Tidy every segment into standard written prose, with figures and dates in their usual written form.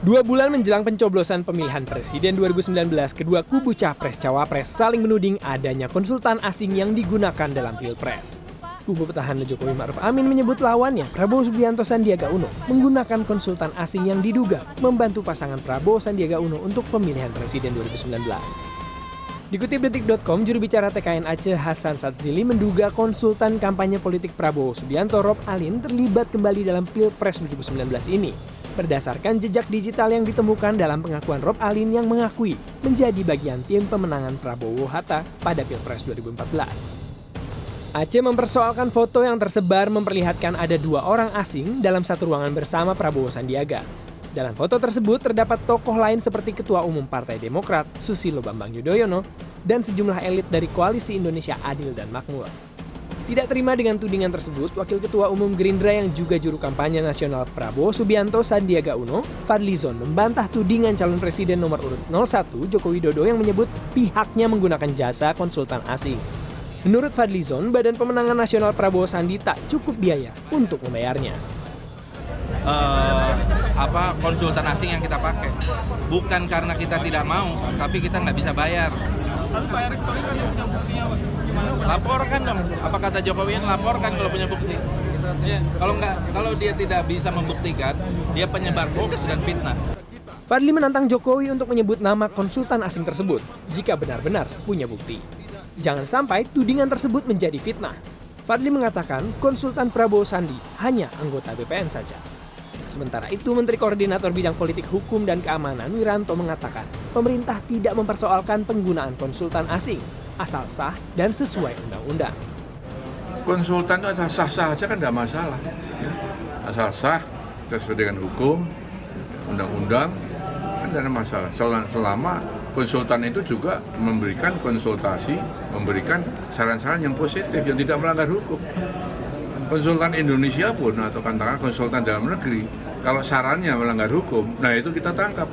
2 bulan menjelang pencoblosan pemilihan presiden 2019, kedua kubu Capres-Cawapres saling menuding adanya konsultan asing yang digunakan dalam Pilpres. Kubu petahana Jokowi Ma'ruf Amin menyebut lawannya Prabowo Subianto Sandiaga Uno menggunakan konsultan asing yang diduga membantu pasangan Prabowo Sandiaga Uno untuk pemilihan presiden 2019. Dikutip Detik.com, juru bicara TKN Aceh Hasan Sadzili menduga konsultan kampanye politik Prabowo Subianto Rob Alin terlibat kembali dalam Pilpres 2019 ini. Berdasarkan jejak digital yang ditemukan dalam pengakuan Rob Alin yang mengakui menjadi bagian tim pemenangan Prabowo Hatta pada Pilpres 2014. Aceh mempersoalkan foto yang tersebar memperlihatkan ada 2 orang asing dalam satu ruangan bersama Prabowo Sandiaga. Dalam foto tersebut terdapat tokoh lain seperti Ketua Umum Partai Demokrat Susilo Bambang Yudhoyono dan sejumlah elit dari Koalisi Indonesia Adil dan Makmur. Tidak terima dengan tudingan tersebut, Wakil Ketua Umum Gerindra yang juga juru kampanye nasional Prabowo Subianto Sandiaga Uno, Fadlizon, membantah tudingan calon presiden nomor urut 01 Joko Widodo yang menyebut pihaknya menggunakan jasa konsultan asing. Menurut Fadlizon, Badan Pemenangan Nasional Prabowo Sandi tak cukup biaya untuk membayarnya. Konsultan asing yang kita pakai bukan karena kita tidak mau, tapi kita nggak bisa bayar. Laporkan dong, apa kata Jokowi, laporkan kalau punya bukti. Ya, kalau dia tidak bisa membuktikan, dia penyebar hoax dan fitnah. Fadli menantang Jokowi untuk menyebut nama konsultan asing tersebut jika benar-benar punya bukti. Jangan sampai tudingan tersebut menjadi fitnah. Fadli mengatakan konsultan Prabowo Sandi hanya anggota BPN saja. Sementara itu, Menteri Koordinator Bidang Politik Hukum dan Keamanan Wiranto mengatakan pemerintah tidak mempersoalkan penggunaan konsultan asing asal sah dan sesuai undang-undang. Konsultan itu asal sah-sah aja kan tidak masalah. Ya. Asal sah, sesuai dengan hukum, undang-undang, kan tidak ada masalah. Selama konsultan itu juga memberikan konsultasi, memberikan saran-saran yang positif, yang tidak melanggar hukum. Konsultan Indonesia pun, atau katakan konsultan dalam negeri, kalau sarannya melanggar hukum, nah itu kita tangkap.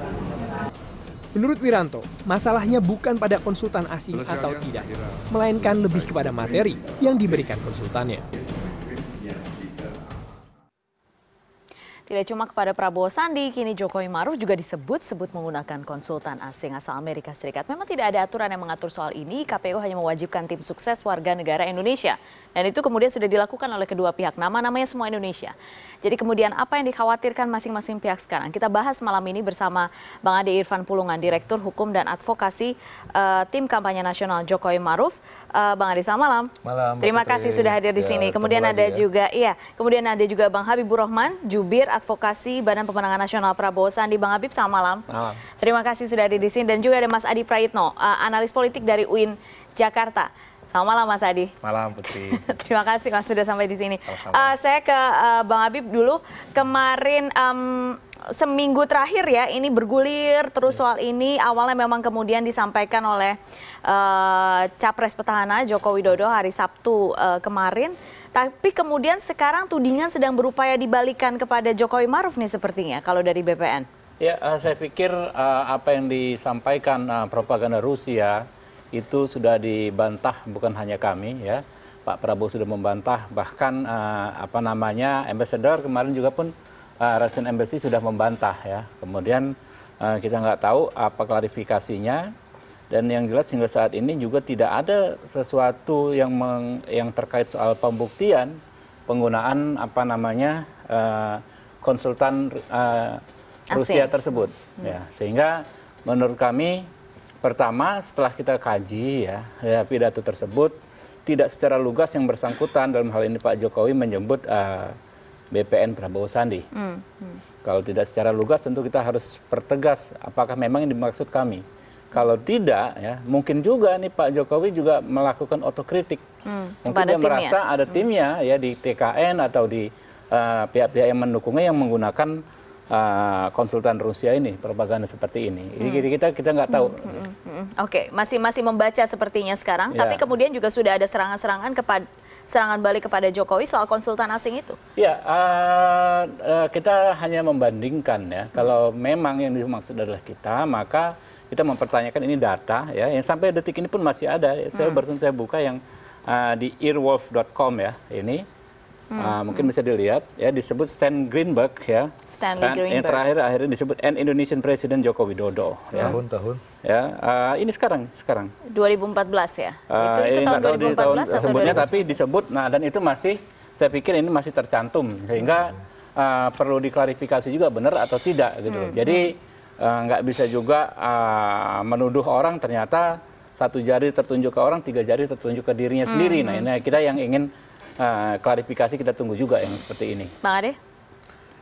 Menurut Wiranto, masalahnya bukan pada konsultan asing atau tidak, melainkan lebih kepada materi yang diberikan konsultannya. Tidak cuma kepada Prabowo Sandi, kini Jokowi Ma'ruf juga disebut-sebut menggunakan konsultan asing asal Amerika Serikat. Memang tidak ada aturan yang mengatur soal ini, KPU hanya mewajibkan tim sukses warga negara Indonesia. Dan itu kemudian sudah dilakukan oleh kedua pihak, nama-namanya semua Indonesia. Jadi kemudian apa yang dikhawatirkan masing-masing pihak sekarang? Kita bahas malam ini bersama Bang Ade Irfan Pulungan, Direktur Hukum dan Advokasi Tim Kampanye Nasional Jokowi Ma'ruf. Bang Ade, selamat malam. Malam. Terima kasih sudah hadir di sini. Kemudian ada juga Bang Habibur Rahman, Jubir Advokasi Badan Pemenangan Nasional Prabowo Sandi. Bang Habib, selamat malam. Malam. Terima kasih sudah hadir di sini. Dan juga ada Mas Adi Praitno, analis politik dari UIN Jakarta. Selamat malam Mas Adi. Malam Putri. Terima kasih Mas sudah sampai di sini. Saya ke Bang Habib dulu. Kemarin seminggu terakhir ya ini bergulir terus soal ini. Awalnya memang kemudian disampaikan oleh Capres petahana Joko Widodo hari Sabtu kemarin. Tapi kemudian sekarang tudingan sedang berupaya dibalikan kepada Jokowi Ma'ruf nih sepertinya kalau dari BPN. Ya, saya pikir apa yang disampaikan propaganda Rusia itu sudah dibantah, bukan hanya kami ya. Pak Prabowo sudah membantah, bahkan ambassador kemarin juga pun Russian Embassy sudah membantah ya. Kemudian kita nggak tahu apa klarifikasinya, dan yang jelas hingga saat ini juga tidak ada sesuatu yang terkait soal pembuktian penggunaan konsultan Rusia tersebut ya. Sehingga menurut kami pertama, setelah kita kaji ya pidato tersebut, tidak secara lugas yang bersangkutan dalam hal ini Pak Jokowi menyebut BPN Prabowo Sandi. Kalau tidak secara lugas tentu kita harus pertegas apakah memang yang dimaksud kami. Kalau tidak ya mungkin juga nih Pak Jokowi juga melakukan otokritik. Mungkin dia merasa ada timnya ya di TKN atau di pihak-pihak yang mendukungnya yang menggunakan konsultan Rusia ini, propaganda seperti ini. Jadi kita nggak tahu. Oke, masih membaca sepertinya sekarang. Ya. Tapi kemudian juga sudah ada serangan balik kepada Jokowi soal konsultan asing itu. Ya, kita hanya membandingkan ya. Kalau memang yang dimaksud adalah kita, maka kita mempertanyakan ini data ya. Yang sampai detik ini pun masih ada. Barusan saya buka yang di earwolf.com ya ini. Mungkin bisa dilihat ya, disebut Stan Greenberg ya. Stanley Greenberg. Yang terakhir akhirnya disebut Indonesian President Joko Widodo. Ya. Tahun-tahun. Ya, ini sekarang. 2014 ya. Itu tahun 2014 atau sebutnya 2014? tapi disebut. Nah, dan itu masih, saya pikir ini masih tercantum sehingga perlu diklarifikasi juga benar atau tidak gitu. Jadi nggak bisa juga menuduh orang ternyata satu jari tertunjuk ke orang, 3 jari tertunjuk ke dirinya sendiri. Nah, ini kita yang ingin klarifikasi, kita tunggu juga yang seperti ini. Bang Ade?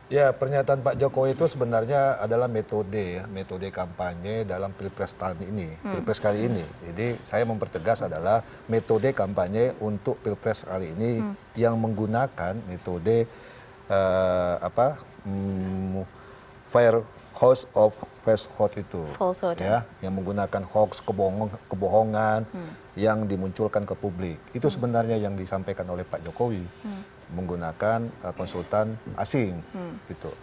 Ya, pernyataan Pak Jokowi itu sebenarnya adalah metode kampanye dalam Pilpres tahun ini, Pilpres kali ini. Jadi saya mempertegas adalah metode kampanye untuk Pilpres kali ini yang menggunakan metode falsehood itu, ya, yang menggunakan hoax, kebohongan yang dimunculkan ke publik. Itu sebenarnya yang disampaikan oleh Pak Jokowi, menggunakan konsultan asing, gitu.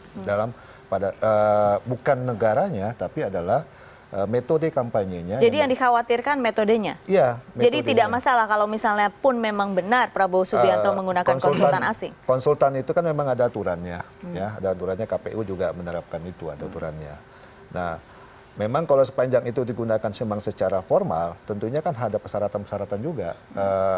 Bukan negaranya, tapi adalah metode kampanyenya. Jadi yang dikhawatirkan metodenya? Iya. Jadi tidak masalah kalau misalnya pun memang benar Prabowo Subianto menggunakan konsultan asing? Konsultan itu kan memang ada aturannya. Ya, ada aturannya, KPU juga menerapkan itu, ada aturannya. Nah, memang kalau sepanjang itu digunakan memang secara formal, tentunya kan ada persyaratan-persyaratan juga.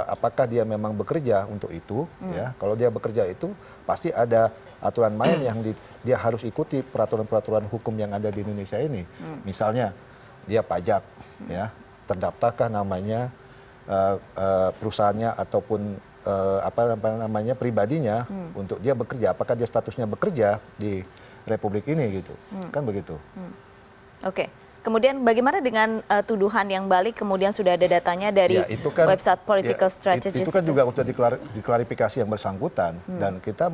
Apakah dia memang bekerja untuk itu? Ya, kalau dia bekerja itu pasti ada aturan main yang dia harus ikuti, peraturan-peraturan hukum yang ada di Indonesia ini. Misalnya dia pajak, ya, terdaftarkah namanya perusahaannya ataupun pribadinya untuk dia bekerja? Apakah dia statusnya bekerja di Republik ini gitu? Kan begitu. Oke. Kemudian bagaimana dengan tuduhan yang balik kemudian sudah ada datanya dari website Political Strategist? Itu kan juga sudah diklarifikasi yang bersangkutan dan kita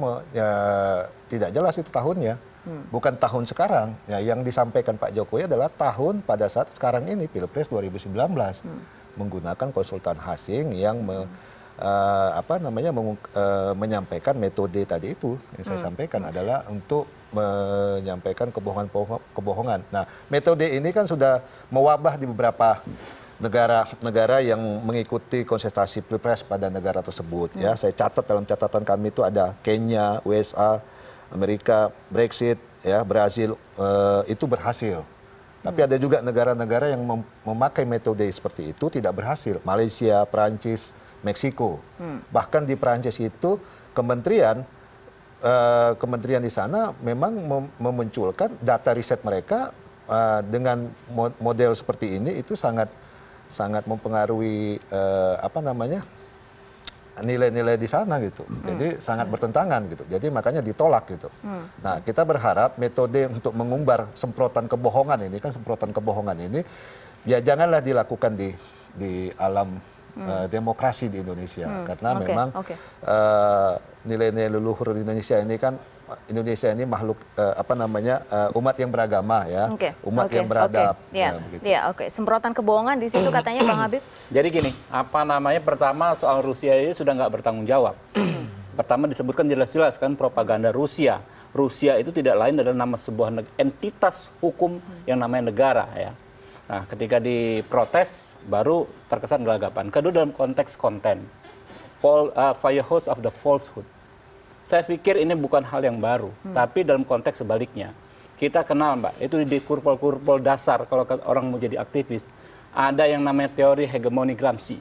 tidak jelas itu tahunnya. Bukan tahun sekarang. Ya, yang disampaikan Pak Jokowi adalah tahun pada saat sekarang ini Pilpres 2019 menggunakan konsultan asing yang menyampaikan metode tadi itu yang saya sampaikan adalah untuk menyampaikan kebohongan. Nah, metode ini kan sudah mewabah di beberapa negara yang mengikuti kontestasi Pilpres pada negara tersebut. Ya, saya catat dalam catatan kami itu ada Kenya, USA, Amerika, Brexit, ya, Brazil, itu berhasil. Tapi ada juga negara-negara yang memakai metode seperti itu tidak berhasil. Malaysia, Perancis, Meksiko. Bahkan di Perancis itu kementerian di sana memang memunculkan data riset mereka dengan model seperti ini itu sangat mempengaruhi nilai-nilai di sana gitu. Jadi sangat bertentangan gitu. Jadi makanya ditolak gitu. Nah, kita berharap metode untuk mengumbar semprotan kebohongan ini ya janganlah dilakukan di alam demokrasi di Indonesia karena memang nilai-nilai leluhur di Indonesia ini kan makhluk umat yang beragama ya, umat yang beradab. Semprotan kebohongan di situ katanya Bang Habib. Jadi gini, pertama soal Rusia ini sudah nggak bertanggung jawab. Pertama disebutkan jelas-jelas kan propaganda Rusia. Rusia itu tidak lain adalah nama sebuah entitas hukum yang namanya negara ya. Nah, ketika diprotes baru terkesan gelagapan. Kedua dalam konteks konten, firehouse of the falsehood. Saya pikir ini bukan hal yang baru, tapi dalam konteks sebaliknya. Kita kenal, Mbak, itu di kurpol-kurpol dasar kalau orang mau jadi aktivis, ada yang namanya teori hegemoni Gramsci.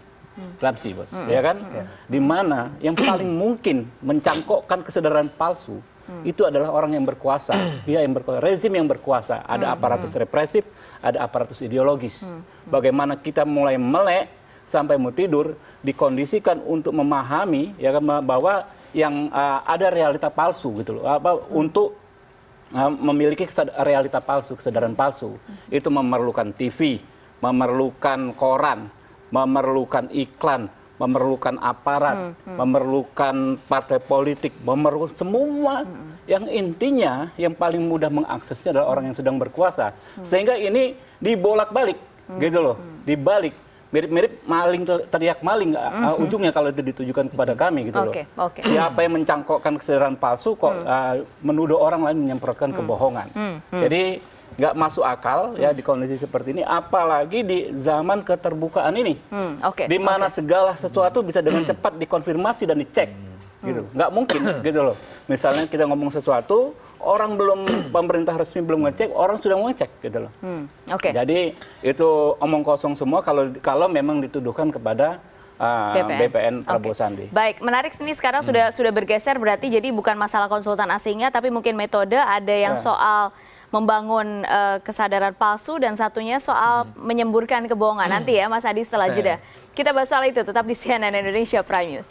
Gramsci, Bos, ya kan? Di mana yang paling mungkin mencangkokkan kesadaran palsu itu adalah orang yang berkuasa, rezim yang berkuasa. Ada aparatus represif, ada aparatus ideologis. Bagaimana kita mulai melek sampai mau tidur, dikondisikan untuk memahami ya kan, bahwa yang ada realita palsu gitu loh, untuk memiliki realita palsu, kesadaran palsu, itu memerlukan TV, memerlukan koran, memerlukan iklan, memerlukan aparat, memerlukan partai politik, memerlukan semua yang intinya yang paling mudah mengaksesnya adalah orang yang sedang berkuasa, sehingga ini dibolak-balik gitu loh, dibalik. Mirip-mirip maling teriak maling, ujungnya kalau itu ditujukan kepada kami gitu loh. Siapa yang mencangkokkan kesadaran palsu kok menuduh orang lain menyemprotkan kebohongan. Jadi nggak masuk akal ya di kondisi seperti ini, apalagi di zaman keterbukaan ini, di mana segala sesuatu bisa dengan cepat dikonfirmasi dan dicek. gitu. Nggak mungkin gitu loh. Misalnya kita ngomong sesuatu, orang belum, pemerintah resmi belum ngecek, orang sudah mau ngecek gitu loh. Jadi itu omong kosong semua kalau memang dituduhkan kepada BPN Prabowo Sandi. Baik, menarik sini sekarang sudah bergeser, berarti jadi bukan masalah konsultan asingnya, tapi mungkin metode, ada yang soal membangun kesadaran palsu, dan satunya soal menyemburkan kebohongan. Nanti ya Mas Adi setelah jeda. Kita bahas soal itu, tetap di CNN Indonesia Prime News.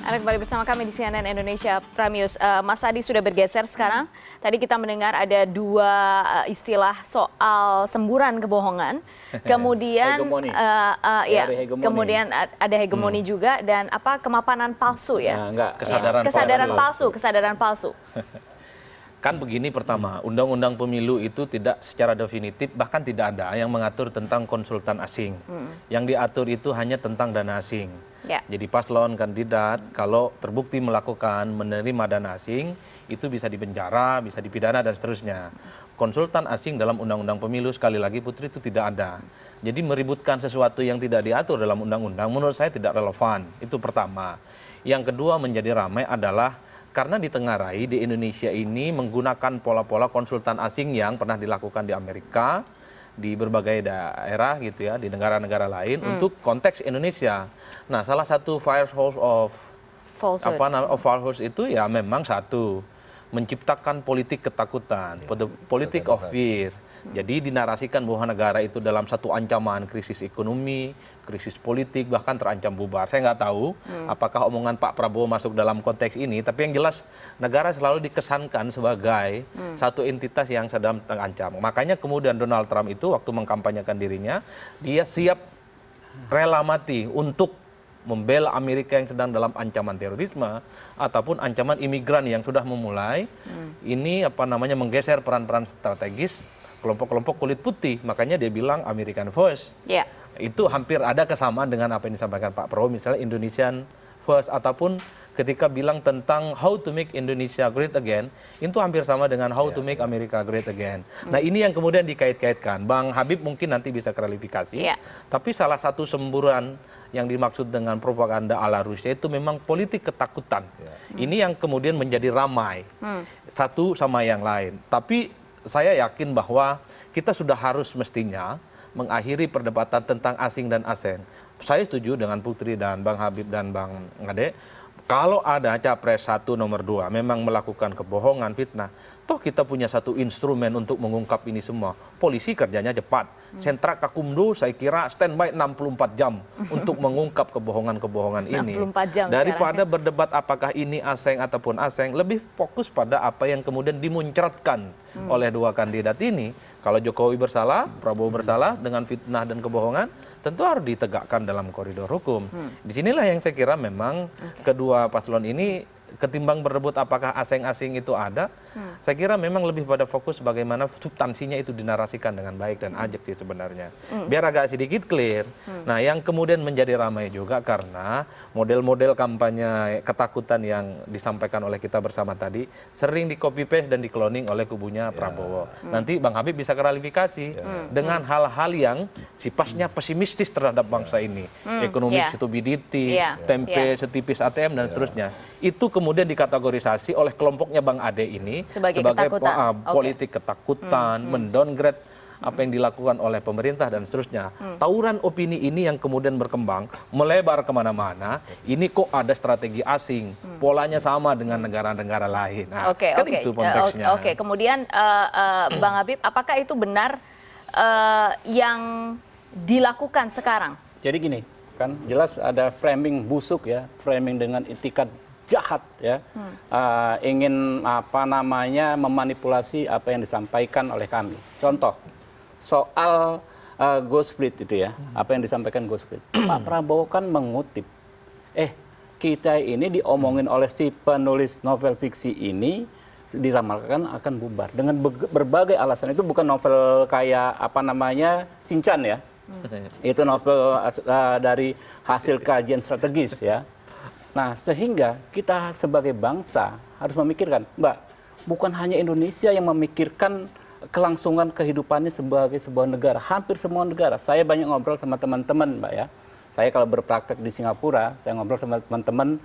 Anda kembali bersama kami di CNN Indonesia Prime News. Mas Adi sudah bergeser sekarang. Tadi kita mendengar ada dua istilah soal semburan kebohongan. Kemudian kemudian ada hegemoni juga, dan kemapanan palsu ya. Kesadaran palsu. Kan begini, pertama, undang-undang pemilu itu tidak secara definitif, bahkan tidak ada yang mengatur tentang konsultan asing. Yang diatur itu hanya tentang dana asing. Jadi paslon kandidat kalau terbukti melakukan menerima dana asing, itu bisa dipenjara, bisa dipidana, dan seterusnya. Konsultan asing dalam undang-undang pemilu, sekali lagi Putri, itu tidak ada. Jadi meributkan sesuatu yang tidak diatur dalam undang-undang menurut saya tidak relevan. Itu pertama. Yang kedua menjadi ramai adalah karena ditengarai di Indonesia ini menggunakan pola-pola konsultan asing yang pernah dilakukan di Amerika, di berbagai daerah gitu ya, di negara-negara lain untuk konteks Indonesia. Nah, salah satu firehose of falsehood itu ya memang satu, menciptakan politik ketakutan, politik of fear. Jadi dinarasikan bahwa negara itu dalam satu ancaman krisis ekonomi, krisis politik, bahkan terancam bubar. Saya nggak tahu apakah omongan Pak Prabowo masuk dalam konteks ini, tapi yang jelas negara selalu dikesankan sebagai satu entitas yang sedang terancam. Makanya kemudian Donald Trump itu waktu mengkampanyekan dirinya, dia siap rela mati untuk membela Amerika yang sedang dalam ancaman terorisme ataupun ancaman imigran yang sudah memulai ini menggeser peran-peran strategis kelompok-kelompok kulit putih. Makanya dia bilang American First. Itu hampir ada kesamaan dengan apa yang disampaikan Pak Prabowo, misalnya Indonesian First, ataupun ketika bilang tentang how to make Indonesia great again, itu hampir sama dengan how to make America great again. Nah, ini yang kemudian dikait-kaitkan. Bang Habib mungkin nanti bisa klarifikasi. Tapi salah satu semburan yang dimaksud dengan propaganda ala Rusia itu memang politik ketakutan. Ini yang kemudian menjadi ramai satu sama yang lain. Tapi saya yakin bahwa kita sudah harus mestinya mengakhiri perdebatan tentang asing dan ASEAN. Saya setuju dengan Putri dan Bang Habib dan Bang Ngade. Kalau ada capres 1 nomor 2 memang melakukan kebohongan, fitnah, toh kita punya satu instrumen untuk mengungkap ini semua. Polisi kerjanya cepat. Sentra Gakumdu saya kira standby 64 jam untuk mengungkap kebohongan-kebohongan ini. 64 jam daripada berdebat apakah ini ASEAN ataupun ASEAN, lebih fokus pada apa yang kemudian dimuncratkan oleh dua kandidat ini. Kalau Jokowi bersalah, Prabowo bersalah dengan fitnah dan kebohongan, tentu harus ditegakkan dalam koridor hukum. Disinilah yang saya kira memang kedua paslon ini ketimbang berebut apakah asing-asing itu ada, saya kira memang lebih pada fokus bagaimana substansinya itu dinarasikan dengan baik dan ajak sih sebenarnya. Biar agak sedikit clear. Nah, yang kemudian menjadi ramai juga karena model-model kampanye ketakutan yang disampaikan oleh kita bersama tadi sering di copy paste dan di cloning oleh kubunya Prabowo. Nanti Bang Habib bisa klarifikasi dengan hal-hal yang sifatnya pesimistis terhadap bangsa ini. Economic stupidity, tempe setipis ATM dan seterusnya. Itu kemudian dikategorisasi oleh kelompoknya Bang Ade ini sebagai politik ketakutan, mendowngrade apa yang dilakukan oleh pemerintah dan seterusnya. Tawuran opini ini yang kemudian berkembang, melebar kemana-mana, ini kok ada strategi asing, polanya sama dengan negara-negara lain. Nah, itu konteksnya. Kemudian Bang Habib, apakah itu benar yang dilakukan sekarang? Jadi gini, kan jelas ada framing busuk ya, framing dengan itikat jahat ya, ingin memanipulasi apa yang disampaikan oleh kami. Contoh soal go split itu ya, apa yang disampaikan go split. Pak Prabowo kan mengutip, kita ini diomongin oleh si penulis novel fiksi ini diramalkan akan bubar dengan berbagai alasan. Itu bukan novel kayak Shinchan ya, itu novel dari hasil kajian strategis ya. Nah, sehingga kita sebagai bangsa harus memikirkan, Mbak, bukan hanya Indonesia yang memikirkan kelangsungan kehidupannya sebagai sebuah negara. Hampir semua negara. Saya banyak ngobrol sama teman-teman, Mbak ya. Saya kalau berpraktek di Singapura, saya ngobrol sama teman-teman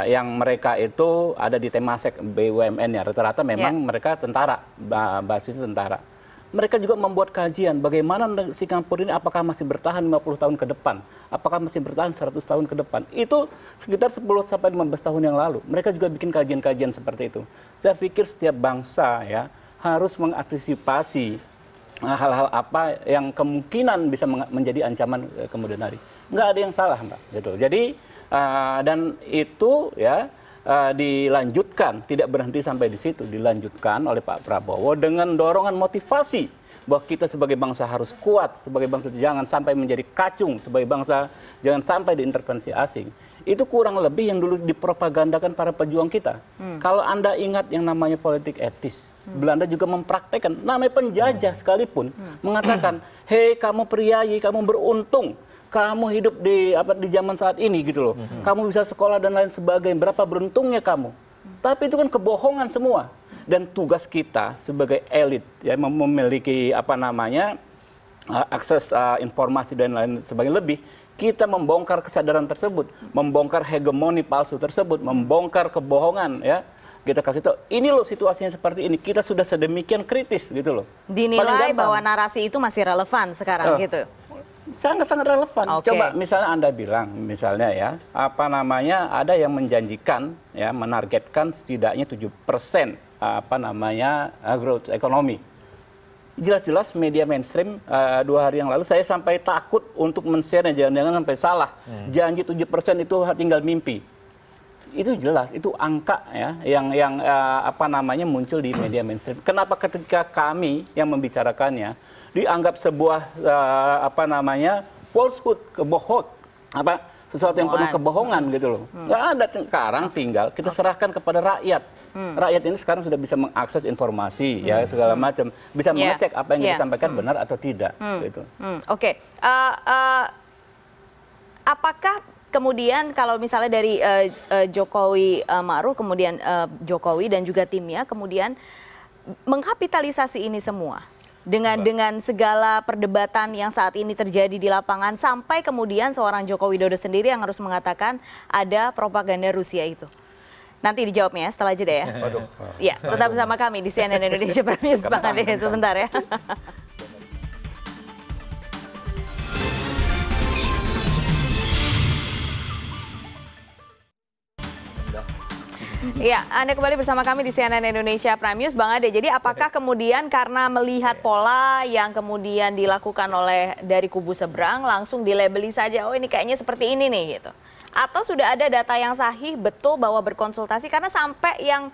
yang mereka itu ada di Temasek BUMN ya. Rata-rata memang mereka tentara, basisnya tentara. Mereka juga membuat kajian bagaimana Singapura ini apakah masih bertahan 50 tahun ke depan, apakah masih bertahan 100 tahun ke depan. Itu sekitar 10 sampai 15 tahun yang lalu. Mereka juga bikin kajian-kajian seperti itu. Saya pikir setiap bangsa ya harus mengantisipasi hal-hal apa yang kemungkinan bisa menjadi ancaman kemudian hari. Nggak ada yang salah, Mbak. Gitu. Jadi dan itu ya dilanjutkan, tidak berhenti sampai di situ, dilanjutkan oleh Pak Prabowo dengan dorongan motivasi bahwa kita sebagai bangsa harus kuat, sebagai bangsa jangan sampai menjadi kacung, sebagai bangsa jangan sampai diintervensi asing. Itu kurang lebih yang dulu dipropagandakan para pejuang kita. Kalau Anda ingat yang namanya politik etis, Belanda juga mempraktekkan, namanya penjajah sekalipun, mengatakan, hei kamu priayi, kamu beruntung, kamu hidup di zaman saat ini gitu loh. Kamu bisa sekolah dan lain sebagainya. Berapa beruntungnya kamu. Tapi itu kan kebohongan semua. Dan tugas kita sebagai elit ya memiliki akses informasi dan lain sebagainya lebih. Kita membongkar kesadaran tersebut, membongkar hegemoni palsu tersebut, membongkar kebohongan ya. Kita kasih tahu, ini loh situasinya seperti ini. Kita sudah sedemikian kritis gitu loh. Dinilai bahwa narasi itu masih relevan sekarang gitu. Sangat-sangat relevan. Coba misalnya Anda bilang, misalnya ya, ada yang menjanjikan, ya, menargetkan setidaknya 7% growth ekonomi. Jelas-jelas media mainstream 2 hari yang lalu saya sampai takut untuk men-share, jangan-jangan sampai salah. Janji 7% itu tinggal mimpi. Itu jelas, itu angka ya yang muncul di media mainstream. Kenapa ketika kami yang membicarakannya dianggap sebuah falsehood, sesuatu yang penuh kebohongan gitu loh. Nggak ada, sekarang tinggal kita serahkan kepada rakyat. Rakyat ini sekarang sudah bisa mengakses informasi ya segala macam, bisa mengecek apa yang disampaikan benar atau tidak gitu. Oke. Apakah kemudian kalau misalnya dari Jokowi Ma'ruf, kemudian Jokowi dan juga timnya kemudian mengkapitalisasi ini semua dengan segala perdebatan yang saat ini terjadi di lapangan sampai kemudian seorang Joko Widodo sendiri yang harus mengatakan ada propaganda Rusia itu. Nanti dijawabnya ya setelah jeda ya. Ya, tetap bersama kami di CNN Indonesia Prime News. Bang Ade, sebentar ya. Ya, Anda kembali bersama kami di CNN Indonesia Prime News, Bang Ade. Jadi apakah kemudian karena melihat pola yang kemudian dilakukan oleh dari kubu seberang langsung dilabeli saja, oh ini kayaknya seperti ini nih gitu. Atau sudah ada data yang sahih betul bahwa berkonsultasi, karena sampai yang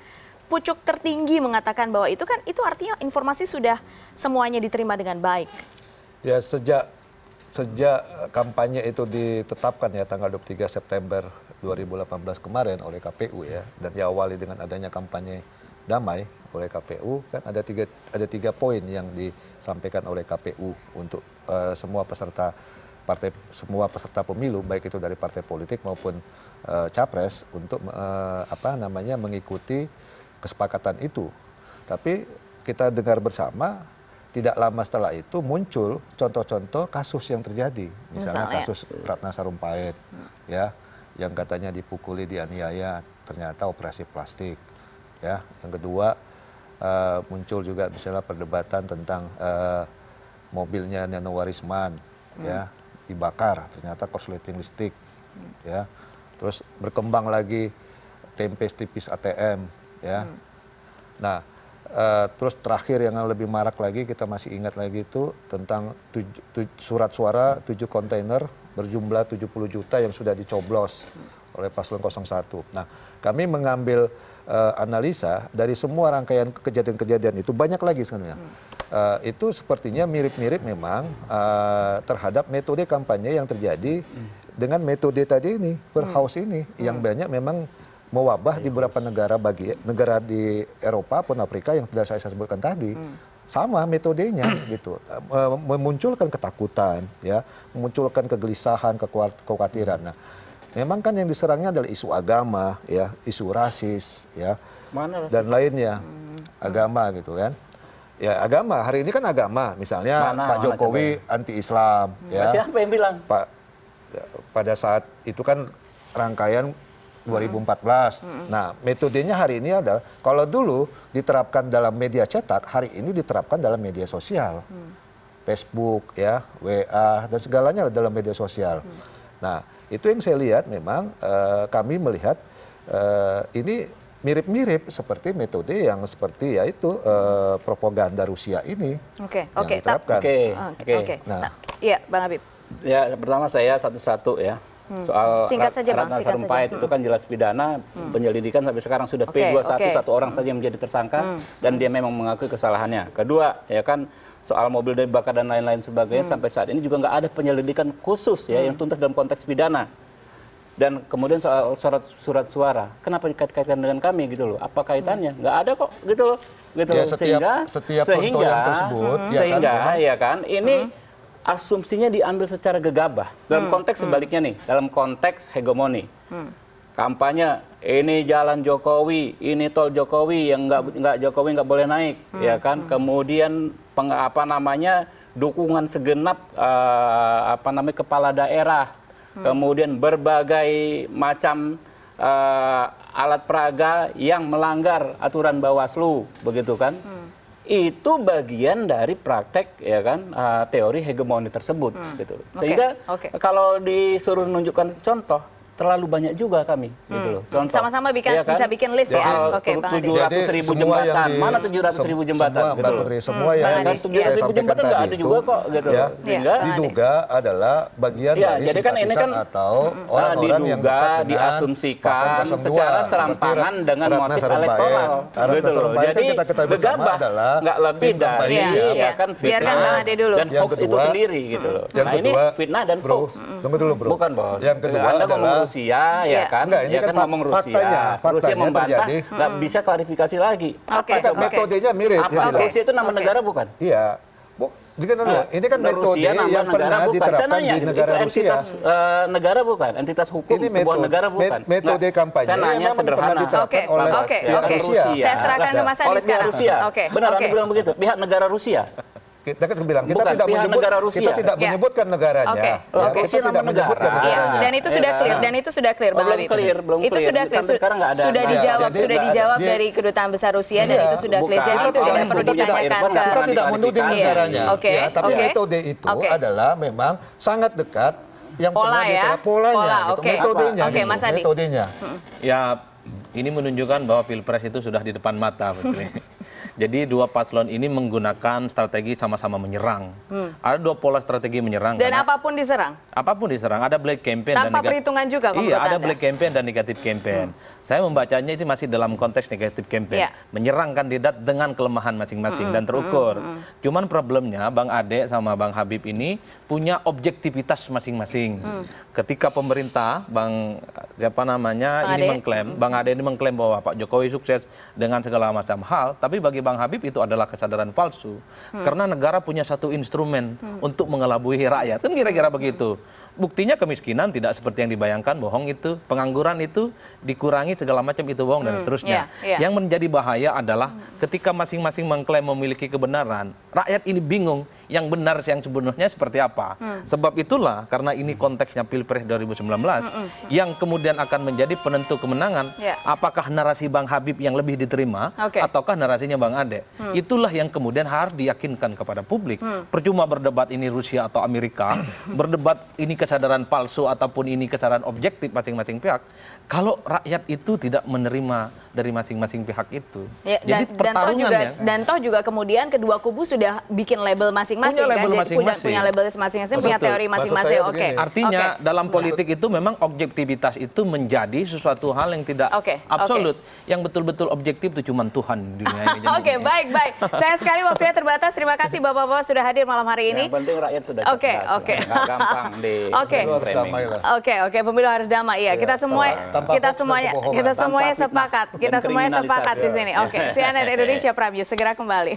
pucuk tertinggi mengatakan bahwa itu kan itu artinya informasi sudah semuanya diterima dengan baik. Ya, sejak kampanye itu ditetapkan ya tanggal 23 September 2018 kemarin oleh KPU ya, dan diawali dengan adanya kampanye damai oleh KPU, kan ada tiga poin yang disampaikan oleh KPU untuk semua peserta pemilu, baik itu dari partai politik maupun capres, untuk mengikuti kesepakatan itu. Tapi kita dengar bersama, tidak lama setelah itu muncul contoh-contoh kasus yang terjadi. Misalnya kasus Ratna Sarumpait, ya, yang katanya dipukuli, dianiaya, ternyata operasi plastik. Ya, yang kedua muncul juga misalnya perdebatan tentang mobilnya Neno Warisman, ya, dibakar, ternyata korsleting listrik, ya. Terus berkembang lagi tempe tipis ATM, ya. Nah, terus terakhir yang lebih marak lagi, kita masih ingat lagi itu tentang surat suara 7 kontainer berjumlah 70 juta yang sudah dicoblos oleh paslon 01. Nah, kami mengambil analisa dari semua rangkaian kejadian-kejadian itu, banyak lagi sebenarnya. Itu sepertinya mirip-mirip memang terhadap metode kampanye yang terjadi dengan metode tadi ini, per house ini, yang banyak memang mewabah di beberapa negara di Eropa pun Afrika yang tidak saya sebutkan tadi. Sama metodenya gitu, memunculkan ketakutan, ya, memunculkan kegelisahan, kekhawatiran. Nah, memang kan yang diserangnya adalah isu agama, ya, isu rasis, ya, dan lainnya, agama gitu kan. Ya agama, hari ini kan agama, misalnya Pak Jokowi anti-Islam. Ya. Siapa yang bilang? Pada saat itu kan rangkaian 2014. Nah, metodenya hari ini adalah, kalau dulu diterapkan dalam media cetak, hari ini diterapkan dalam media sosial. Facebook, ya, WA, dan segalanya dalam media sosial. Nah, itu yang saya lihat memang kami melihat ini mirip-mirip seperti metode yang seperti yaitu propaganda Rusia ini yang diterapkan. Oke. Nah, iya, Bang Habib. Ya, pertama saya satu-satu ya. Soal Ratna Sarumpait itu kan jelas pidana, penyelidikan sampai sekarang sudah P21, satu orang saja yang menjadi tersangka dan dia memang mengakui kesalahannya. Kedua, ya kan soal mobil dibakar dan lain-lain sebagainya sampai saat ini juga nggak ada penyelidikan khusus ya yang tuntas dalam konteks pidana. Dan kemudian soal surat suara, kenapa dikait-kaitkan dengan kami gitu loh? Apa kaitannya? Nggak ada kok gitu loh. Gitu Ya, loh. setiap contoh yang tersebut, ya kan ini asumsinya diambil secara gegabah. Dalam konteks sebaliknya nih, dalam konteks hegemoni. Kampanye, ini jalan Jokowi, ini tol Jokowi, yang nggak Jokowi nggak boleh naik, ya kan? Kemudian dukungan segenap kepala daerah. Kemudian berbagai macam alat peraga yang melanggar aturan Bawaslu, begitu kan? Itu bagian dari praktek ya kan teori hegemoni tersebut, gitu. Sehingga kalau disuruh menunjukkan contoh, terlalu banyak juga kami, gitu loh. Sama-sama bisa bikin list ya. Oke, 700.000 jembatan, mana 700.000 jembatan? Semua yang saya sampaikan tadi itu diduga adalah bagian dari simpatisan atau orang-orang yang dekat diasumsikan secara serampangan dengan motif elektoral, gitu loh. Jadi gegabah nggak lebih dari fitnah dan hoax itu sendiri, gitu loh. Nah ini fitnah dan hoax. Tunggu dulu bro. Bukan bos. Yang kedua adalah Rusia, ya kan? Enggak, ini kan ngomong Rusia. Rusia membantah, nggak bisa klarifikasi lagi. Metodenya mirip. Rusia itu nama negara bukan? Iya. Ini kan metode yang pernah diterapkan di negara Rusia. Negara bukan? Entitas hukum sebuah negara bukan? Metode kampanye saya nanya sederhana. oleh Rusia. Saya serahkan ke Mas Andi sekarang. Benar, Anda bilang begitu. Pihak negara Rusia. Kita kan bilang kita tidak menyebutkan negaranya. Kita tidak menyebutkan negaranya. Dan itu sudah clear, Bang Habib. Itu sudah clear. Sudah dijawab dari kedutaan besar Rusia dan itu sudah clear. Jadi itu tidak perlu ditanyakan. Kita tidak menuding negaranya. Tapi metode itu adalah memang sangat dekat yang pernah diterapkan polanya, metodenya. Ya, ini menunjukkan bahwa Pilpres itu sudah di depan mata, Putri. Jadi dua paslon ini menggunakan strategi sama-sama menyerang. Ada dua pola strategi menyerang. Dan apapun diserang? Apapun diserang. Ada black campaign tanpa perhitungan juga? Iya, ada black campaign dan negatif campaign. Saya membacanya itu masih dalam konteks negatif campaign. Menyerang kandidat dengan kelemahan masing-masing dan terukur. Cuman problemnya Bang Ade sama Bang Habib ini punya objektivitas masing-masing. Ketika pemerintah, Bang Bang Ade ini mengklaim bahwa Pak Jokowi sukses dengan segala macam hal, tapi bagi Bang Habib itu adalah kesadaran palsu. Karena negara punya satu instrumen untuk mengelabui rakyat. Kan kira-kira begitu. Buktinya kemiskinan tidak seperti yang dibayangkan, bohong itu. Pengangguran itu dikurangi segala macam, itu bohong dan seterusnya. Yang menjadi bahaya adalah ketika masing-masing mengklaim memiliki kebenaran, rakyat ini bingung yang benar yang sebenarnya seperti apa. Sebab itulah karena ini konteksnya Pilpres 2019 yang kemudian akan menjadi penentu kemenangan. Apakah narasi Bang Habib yang lebih diterima ataukah narasinya Bang Ade. Itulah yang kemudian harus diyakinkan kepada publik. Percuma berdebat ini Rusia atau Amerika, berdebat ini kesadaran palsu ataupun ini kesadaran objektif masing-masing pihak. Kalau rakyat itu tidak menerima dari masing-masing pihak itu. Jadi pertarungannya. Dan toh juga kemudian kedua kubu sudah bikin label masing-masing. Punya label masing-masing, punya teori masing-masing. Artinya dalam politik itu memang objektivitas itu menjadi sesuatu hal yang tidak absolut. Yang betul-betul objektif itu cuma Tuhan di dunia ini. Baik. Sayang sekali waktunya terbatas. Terima kasih Bapak-bapak sudah hadir malam hari ini. Yang penting rakyat sudah cerdas. Nggak gampang di pemilu harus damai. Iya, kita semuanya sepakat. Kita semuanya sepakat di sini. CNN Indonesia Prime News segera kembali.